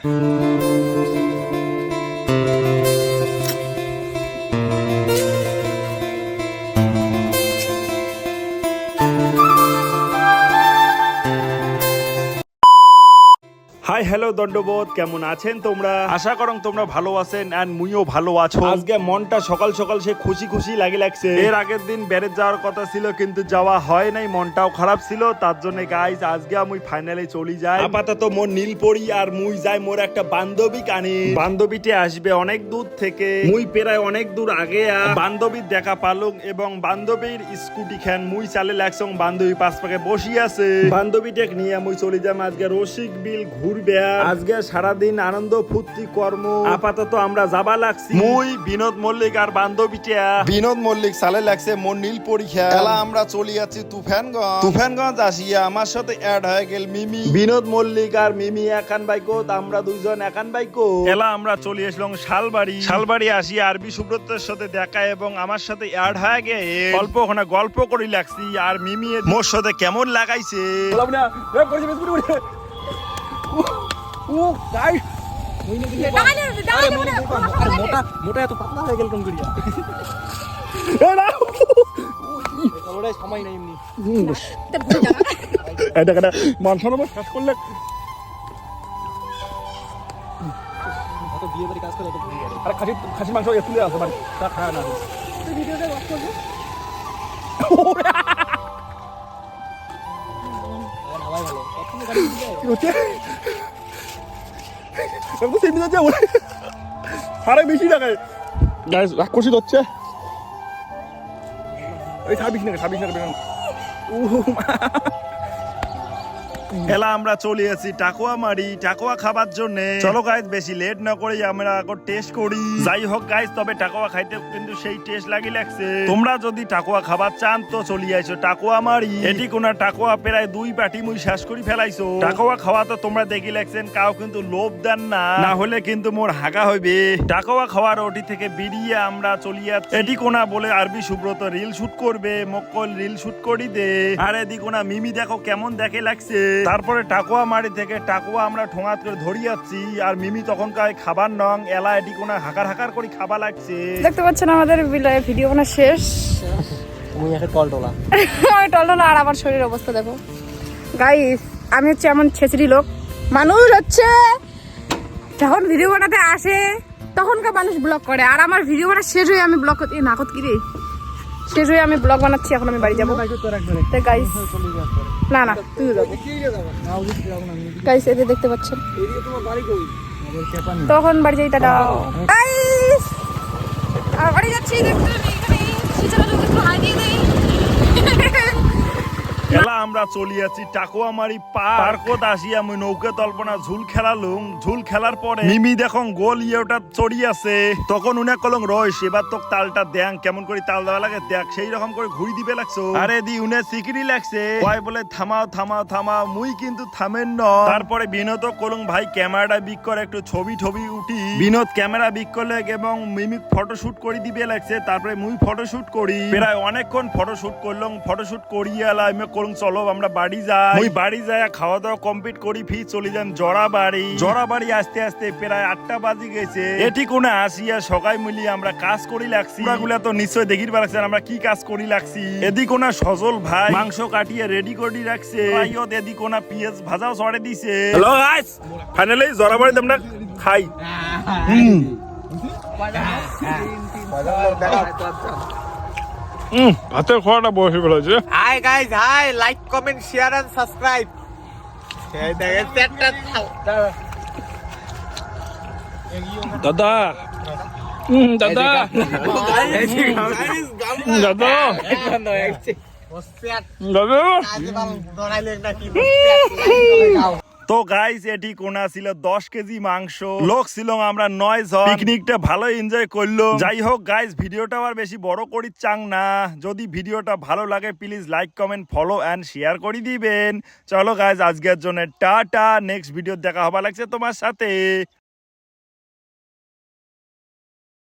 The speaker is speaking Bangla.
হাই হ্যালো দণ্ডবোধ, কেমন আছেন তোমরা? আশা করং তোমরা ভালো আছেন এন্ড মুইও ভালো আছো। আজকে মনটা সকাল সকাল সে খুশি খুশি লাগছে। এর আগের দিন বেড়ে যাওয়ার কথা ছিল কিন্তু যাওয়া হয় নাই, মনটাও খারাপ ছিল। তার জন্য গাইজ আজকে আমি ফাইনালি চলে যাই। আপাতত মোর নীলপরি আর মুই যাই মোর একটা বান্ধবী কানে। বান্ধবীটি আসবে অনেক দূর থেকে, মুই প্রায় অনেক দূর আগে বান্ধবীর দেখা পালুম এবং বান্ধবীর স্কুটি খান মুই চালে লাগছং। বান্ধবী পাশ পাকে বসি আছে। বান্ধবীটাকে নিয়ে মুই চলে যাম আজকে রসিক বিল ঘুরবে। আজকে সারাদিন আনন্দ ফুর্তি কর্ম। আপাতত আমরা যাবা লাগছি মুই বিনোদ মল্লিক আর বান্ধবীটা। বিনোদ মল্লিক সালে লাগছে মোর নীল পরীক্ষা এলা আমরা চলে যাচ্ছি তুফানগঞ্জ আসিয়া আমার সাথে অ্যাড হয়ে গেল মিমি। বিনোদ মল্লিক আর মিমি একান বাইকো, আমরা দুইজন একান বাইকো। এলা আমরা চলে আসলাম শালবাড়ি আসিয়া আরবি সুব্রতের সাথে দেখা এবং আমার সাথে অ্যাড হয়ে গে অল্প ওখানে গল্প করি লাগছি। আর মিমি মোর সাথে কেমন লাগাইছে মোটা এত পাতলা হয়ে গেল কোন করিয়া সময় নাই এমনি এটা কেন মানসন শেষ করলে বিয়ে বাড়ি কাজ করে আরে খাসি মাংস তুলে আসো মানে তা খায় না তুই ভিডিওটা ওয়াচ করবি হাওয়াই ভালো কখনো গাড়ি দিয়ে কি হচ্ছে আমি তো সেমি যাচ্ছে আরে বেশি টাকায় গাইস রাগ করছি হচ্ছে এই 26 টাকা এলা আমরা চলে আসি টাকুয়া খাবার জন্য। চলো গাইজ বেশি লেট না করে আমরা এখন টেস্ট করি। যাই হোক গাইজ, তবে টাকুয়া খাইতে কিন্তু সেই টেস্ট লাগছে। তোমরা যদি টাকুয়া খাবার চান তো চলে আইসো টাকুয়া মারি। এটি কোন টাকুয়া প্রায় 2 পাটি মুই শেষ করে ফেলাইছো। টাকুয়া খাওয়া তো তোমরা দেখি লাগছেন, কাউ কিন্তু লোভ দেন না হলে কিন্তু মোর হাগা হইবে। টাকুয়া খাওয়ার ওটি থেকে বেরিয়ে আমরা চলে যাচ্ছি এটি কোনা বলে আরবি সুব্রত রিল শুট করবে, মক্কল রিল শুট করি দে। আর এদি কোনা মিমি দেখো কেমন দেখে লাগছে। তারপরে টাকুয়া মারি থেকে টাকুয়া আমরা ঠোঙাত করে ধরি যাচ্ছি। আর মিমি তখন কায় খাবার নং এলা এটি কোনা হাকার করে খাবার লাগছে। দেখতে পাচ্ছেন আমাদের ভিডিও বানা শেষ। তুমি একটা টলটোলা আমি টলটোলা আর আমার শরীরের অবস্থা দেখো গাইস। আমি হচ্ছে এমন ছেচড়ি লোক, মানুষ হচ্ছে যখন ভিডিও বানাতে আসে তখনকার মানুষ ব্লগ করে, আর আমার ভিডিও বানা শেষ হয়ে আমি ব্লগ করতে নাকত কি রে শেষ হয়ে আমি ব্লগ বানাচ্ছি। এখন আমি বাড়ি যাবো গাইস। না তুইও যাবো গাইস। এই যে দেখতে পাচ্ছেন তখন বাড়ি যাই। টাটা গাইস, আর বাড়ি যাচ্ছি। দেখতে এলা আমরা চলি আছি টাকুয়ামারি পার্কত আসি আমি নৌকা তল্পনা ঝুল খেলার পরে মিমি দেখুন গোল ওটা চড়ি আছে। তখন উনি কলং রইস এবার তো তালটা দেখ কেমন করে তাল দেওয়া লাগে দেখ, সেই রকম করে ঘুরি দিবে লাগছো। আরে দি উনি সিকিরি লাগছে কয় বলে থামাও মুই কিন্তু থামেন ন। তারপরে বিনোদ কলং ভাই ক্যামেরাটা বিক করে একটু ছবি উঠি। বিনোদ ক্যামেরা বিক করলে এবং মিমিক ফটোশুট করে দিবে লাগছে। তারপরে মুই ফটোশুট করি, প্রায় অনেকক্ষণ ফটোশুট করলাম। ফটোশুট করিয়ে এলা আমি করুন চলো আমরা বাড়ি যাই। ওই বাড়ি যায় খাওয়া দাওয়া কমপ্লিট করি ফি চলে যান জড়াবাড়ি আস্তে আস্তে প্রায় 8টা বাজি গেছে। এটি কোন আসিয়া সকাল মিলিয়ে আমরা কাজ করি লাগছি। ওগুলা তো নিশ্চয় দেখির পারছেন আমরা কি কাজ করি লাগছি। এদি কোনা সজল ভাই মাংস কাটিয়ে রেডি করে রাখছে। এদি কোনা পেঁয়াজ ভাজাও চড়ে দিছে। হ্যালো গাইস, ফাইনালি জড়াবাড়িতে আমরা খাই। ভাতের খাওয়াটা বসে ফেলেছে। Hi guys, hi like comment share and subscribe. দাদা তো গাইস এটি কোনা ছিল 10 কেজি মাংস, লোক ছিল আমরা 9 জন। পিকনিকটা ভালো এনজয় করলো। যাই হোক গাইস, ভিডিওটা আর বেশি বড় করি চাং না। যদি ভিডিওটা ভালো লাগে please like comment follow and share করে দিবেন। চলো গাইস আজকের জন্য টাটা, নেক্সট ভিডিও দেখা হবা লাগছে তোমার সাথে।